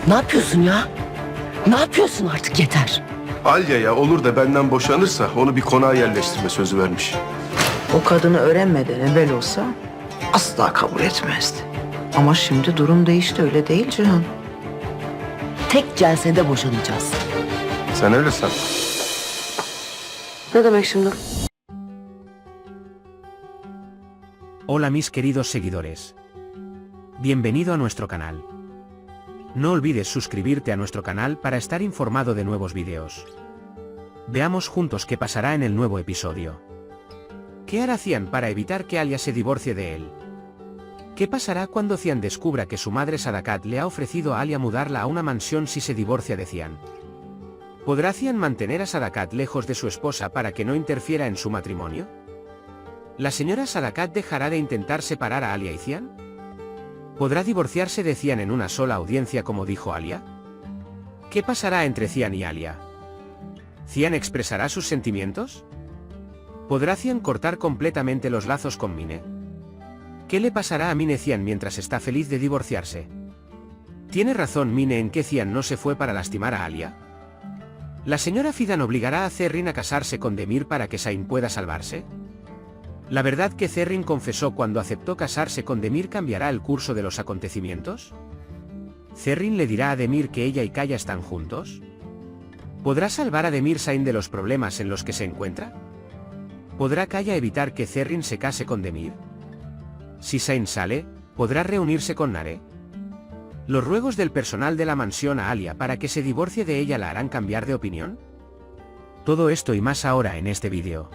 Ne yapıyorsun ya? Ne yapıyorsun artık yeter. Alya'ya olur da benden boşanırsa onu bir konağa yerleştirme sözü vermiş. O kadını öğrenmeden evvel olsa asla kabul etmezdi. Ama şimdi durum değişti, öyle değil Cihan. Tek celsede boşanacağız. Sen öyle san. Ne demek şimdi? Hola mis queridos seguidores. Bienvenido a nuestro canal. No olvides suscribirte a nuestro canal para estar informado de nuevos videos. Veamos juntos qué pasará en el nuevo episodio. ¿Qué hará Cian para evitar que Alia se divorcie de él? ¿Qué pasará cuando Cian descubra que su madre Sadakat le ha ofrecido a Alia mudarla a una mansión si se divorcia de Cian? ¿Podrá Cian mantener a Sadakat lejos de su esposa para que no interfiera en su matrimonio? ¿La señora Sadakat dejará de intentar separar a Alia y Cian? ¿Podrá divorciarse de Cian en una sola audiencia como dijo Alia? ¿Qué pasará entre Cian y Alia? ¿Cian expresará sus sentimientos? ¿Podrá Cian cortar completamente los lazos con Mine? ¿Qué le pasará a Mine Cian mientras está feliz de divorciarse? ¿Tiene razón Mine en que Cian no se fue para lastimar a Alia? ¿La señora Fidan obligará a Zerrin a casarse con Demir para que Zayn pueda salvarse? ¿La verdad que Zerrin confesó cuando aceptó casarse con Demir cambiará el curso de los acontecimientos? ¿Zerrin le dirá a Demir que ella y Kaya están juntos? ¿Podrá salvar a Demir Zayn de los problemas en los que se encuentra? ¿Podrá Kaya evitar que Zerrin se case con Demir? Si Zayn sale, ¿podrá reunirse con Nare? ¿Los ruegos del personal de la mansión a Alia para que se divorcie de ella la harán cambiar de opinión? Todo esto y más ahora en este vídeo.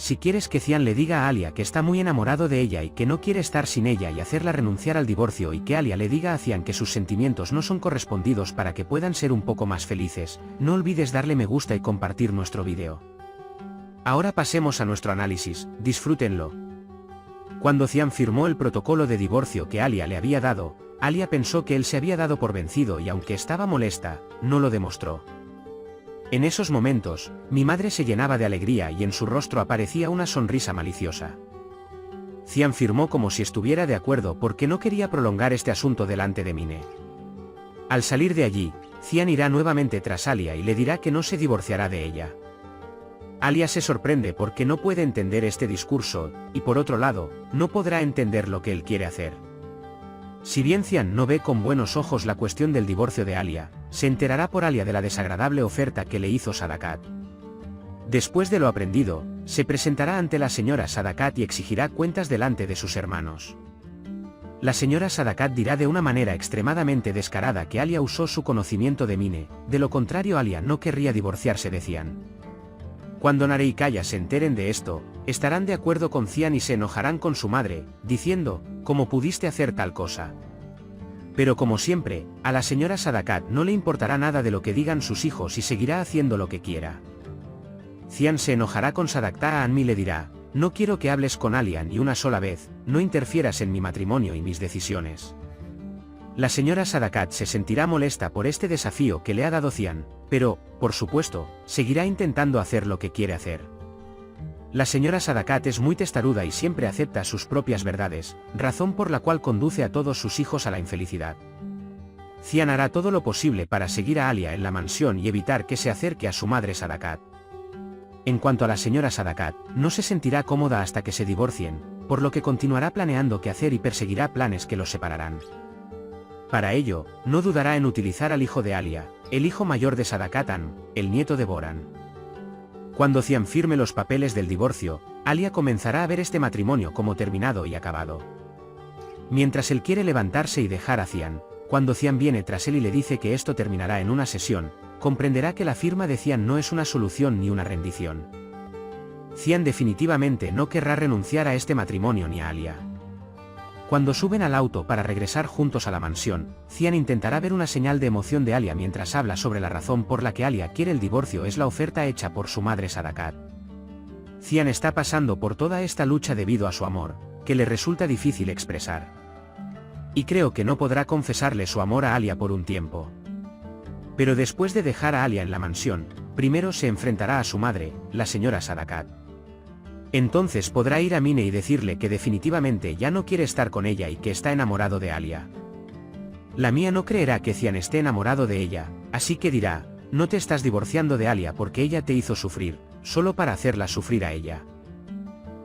Si quieres que Cian le diga a Alia que está muy enamorado de ella y que no quiere estar sin ella y hacerla renunciar al divorcio y que Alia le diga a Cian que sus sentimientos no son correspondidos para que puedan ser un poco más felices, no olvides darle me gusta y compartir nuestro vídeo. Ahora pasemos a nuestro análisis, disfrútenlo. Cuando Cian firmó el protocolo de divorcio que Alia le había dado, Alia pensó que él se había dado por vencido y aunque estaba molesta, no lo demostró. En esos momentos, mi madre se llenaba de alegría y en su rostro aparecía una sonrisa maliciosa. Cian firmó como si estuviera de acuerdo porque no quería prolongar este asunto delante de Mine. Al salir de allí, Cian irá nuevamente tras Alia y le dirá que no se divorciará de ella. Alia se sorprende porque no puede entender este discurso, y por otro lado, no podrá entender lo que él quiere hacer. Si bien Cian no ve con buenos ojos la cuestión del divorcio de Alia, se enterará por Alia de la desagradable oferta que le hizo Sadakat. Después de lo aprendido, se presentará ante la señora Sadakat y exigirá cuentas delante de sus hermanos. La señora Sadakat dirá de una manera extremadamente descarada que Alia usó su conocimiento de Mine, de lo contrario Alia no querría divorciarse de Cian. Cuando Nare y Kaya se enteren de esto, estarán de acuerdo con Cian y se enojarán con su madre, diciendo, ¿cómo pudiste hacer tal cosa? Pero como siempre, a la señora Sadakat no le importará nada de lo que digan sus hijos y seguirá haciendo lo que quiera. Cian se enojará con Sadakat a Anmi y le dirá, no quiero que hables con Alia ni una sola vez, no interfieras en mi matrimonio y mis decisiones. La señora Sadakat se sentirá molesta por este desafío que le ha dado Cian, pero, por supuesto, seguirá intentando hacer lo que quiere hacer. La señora Sadakat es muy testaruda y siempre acepta sus propias verdades, razón por la cual conduce a todos sus hijos a la infelicidad. Cian hará todo lo posible para seguir a Alia en la mansión y evitar que se acerque a su madre Sadakat. En cuanto a la señora Sadakat, no se sentirá cómoda hasta que se divorcien, por lo que continuará planeando qué hacer y perseguirá planes que los separarán. Para ello, no dudará en utilizar al hijo de Alia, el hijo mayor de Sadakat el nieto de Boran. Cuando Cian firme los papeles del divorcio, Alia comenzará a ver este matrimonio como terminado y acabado. Mientras él quiere levantarse y dejar a Cian, cuando Cian viene tras él y le dice que esto terminará en una sesión, comprenderá que la firma de Cian no es una solución ni una rendición. Cian definitivamente no querrá renunciar a este matrimonio ni a Alia. Cuando suben al auto para regresar juntos a la mansión, Cian intentará ver una señal de emoción de Alia mientras habla sobre la razón por la que Alia quiere el divorcio es la oferta hecha por su madre Sadakat. Cian está pasando por toda esta lucha debido a su amor, que le resulta difícil expresar. Y creo que no podrá confesarle su amor a Alia por un tiempo. Pero después de dejar a Alia en la mansión, primero se enfrentará a su madre, la señora Sadakat. Entonces podrá ir a Mine y decirle que definitivamente ya no quiere estar con ella y que está enamorado de Alia. La mía no creerá que Cian esté enamorado de ella, así que dirá, no te estás divorciando de Alia porque ella te hizo sufrir, solo para hacerla sufrir a ella.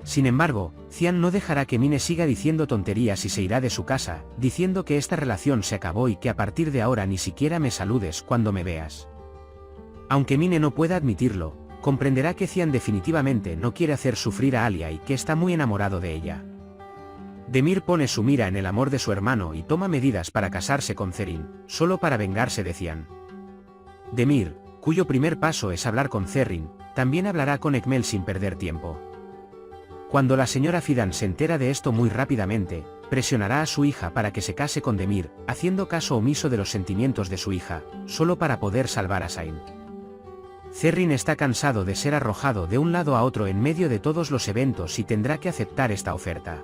Sin embargo, Cian no dejará que Mine siga diciendo tonterías y se irá de su casa, diciendo que esta relación se acabó y que a partir de ahora ni siquiera me saludes cuando me veas. Aunque Mine no pueda admitirlo, comprenderá que Cian definitivamente no quiere hacer sufrir a Alia y que está muy enamorado de ella. Demir pone su mira en el amor de su hermano y toma medidas para casarse con Zerrin, solo para vengarse de Cian. Demir, cuyo primer paso es hablar con Zerrin, también hablará con Ekmel sin perder tiempo. Cuando la señora Fidan se entera de esto muy rápidamente, presionará a su hija para que se case con Demir, haciendo caso omiso de los sentimientos de su hija, solo para poder salvar a Zain. Zerrin está cansado de ser arrojado de un lado a otro en medio de todos los eventos y tendrá que aceptar esta oferta.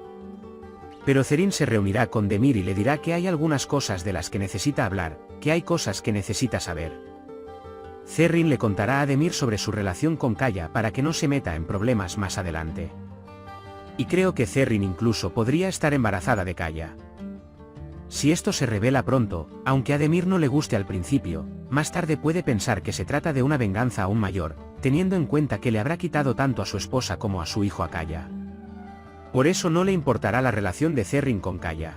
Pero Zerrin se reunirá con Demir y le dirá que hay algunas cosas de las que necesita hablar, que hay cosas que necesita saber. Zerrin le contará a Demir sobre su relación con Kaya para que no se meta en problemas más adelante. Y creo que Zerrin incluso podría estar embarazada de Kaya. Si esto se revela pronto, aunque a Demir no le guste al principio, más tarde puede pensar que se trata de una venganza aún mayor, teniendo en cuenta que le habrá quitado tanto a su esposa como a su hijo a Kaya. Por eso no le importará la relación de Zerrin con Kaya.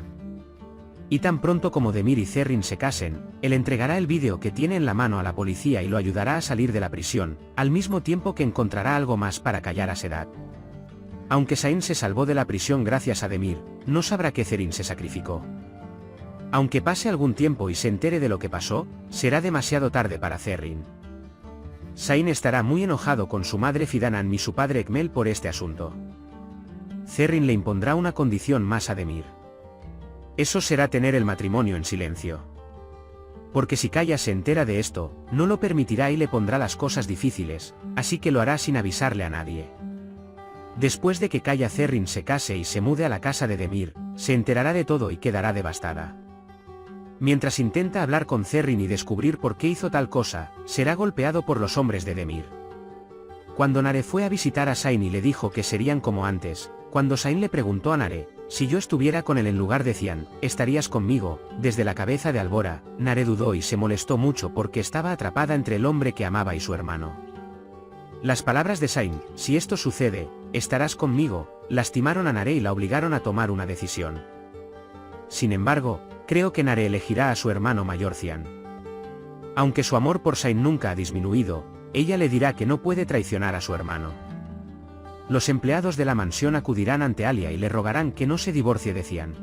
Y tan pronto como Demir y Zerrin se casen, él entregará el vídeo que tiene en la mano a la policía y lo ayudará a salir de la prisión, al mismo tiempo que encontrará algo más para callar a Sedat. Aunque Zain se salvó de la prisión gracias a Demir, no sabrá que Zerrin se sacrificó. Aunque pase algún tiempo y se entere de lo que pasó, será demasiado tarde para Zerrin. Zain estará muy enojado con su madre Fidanan y su padre Ekmel por este asunto. Zerrin le impondrá una condición más a Demir. Eso será tener el matrimonio en silencio. Porque si Kaya se entera de esto, no lo permitirá y le pondrá las cosas difíciles, así que lo hará sin avisarle a nadie. Después de que Kaya Zerrin se case y se mude a la casa de Demir, se enterará de todo y quedará devastada. Mientras intenta hablar con Zerrin y descubrir por qué hizo tal cosa, será golpeado por los hombres de Demir. Cuando Nare fue a visitar a Zain y le dijo que serían como antes, cuando Zain le preguntó a Nare, si yo estuviera con él en lugar de Cian, ¿estarías conmigo? Desde la cabeza de Albora, Nare dudó y se molestó mucho porque estaba atrapada entre el hombre que amaba y su hermano. Las palabras de Zain, si esto sucede, estarás conmigo, lastimaron a Nare y la obligaron a tomar una decisión. Sin embargo, creo que Nare elegirá a su hermano mayor Cian. Aunque su amor por Zain nunca ha disminuido, ella le dirá que no puede traicionar a su hermano. Los empleados de la mansión acudirán ante Alia y le rogarán que no se divorcie de Cian.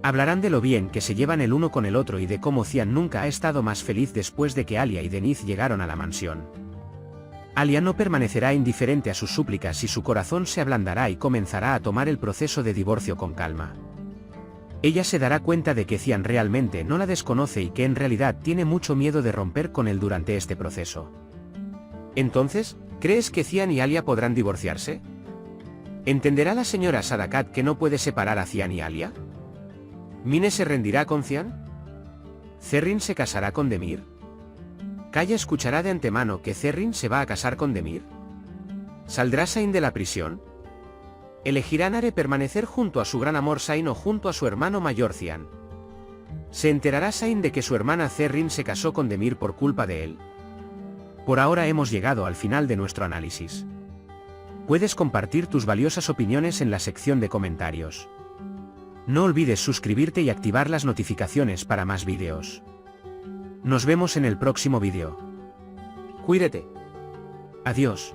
Hablarán de lo bien que se llevan el uno con el otro y de cómo Cian nunca ha estado más feliz después de que Alia y Deniz llegaron a la mansión. Alia no permanecerá indiferente a sus súplicas y su corazón se ablandará y comenzará a tomar el proceso de divorcio con calma. Ella se dará cuenta de que Cian realmente no la desconoce y que en realidad tiene mucho miedo de romper con él durante este proceso. Entonces, ¿crees que Cian y Alia podrán divorciarse? ¿Entenderá la señora Sadakat que no puede separar a Cian y Alia? ¿Mine se rendirá con Cian? ¿Zerrin se casará con Demir? ¿Kaya escuchará de antemano que Zerrin se va a casar con Demir? ¿Saldrá Zain de la prisión? ¿Elegirá Nare permanecer junto a su gran amor Zain o junto a su hermano mayor Cian? ¿Se enterará Zain de que su hermana Zerrin se casó con Demir por culpa de él? Por ahora hemos llegado al final de nuestro análisis. Puedes compartir tus valiosas opiniones en la sección de comentarios. No olvides suscribirte y activar las notificaciones para más vídeos. Nos vemos en el próximo vídeo. Cuídate. Adiós.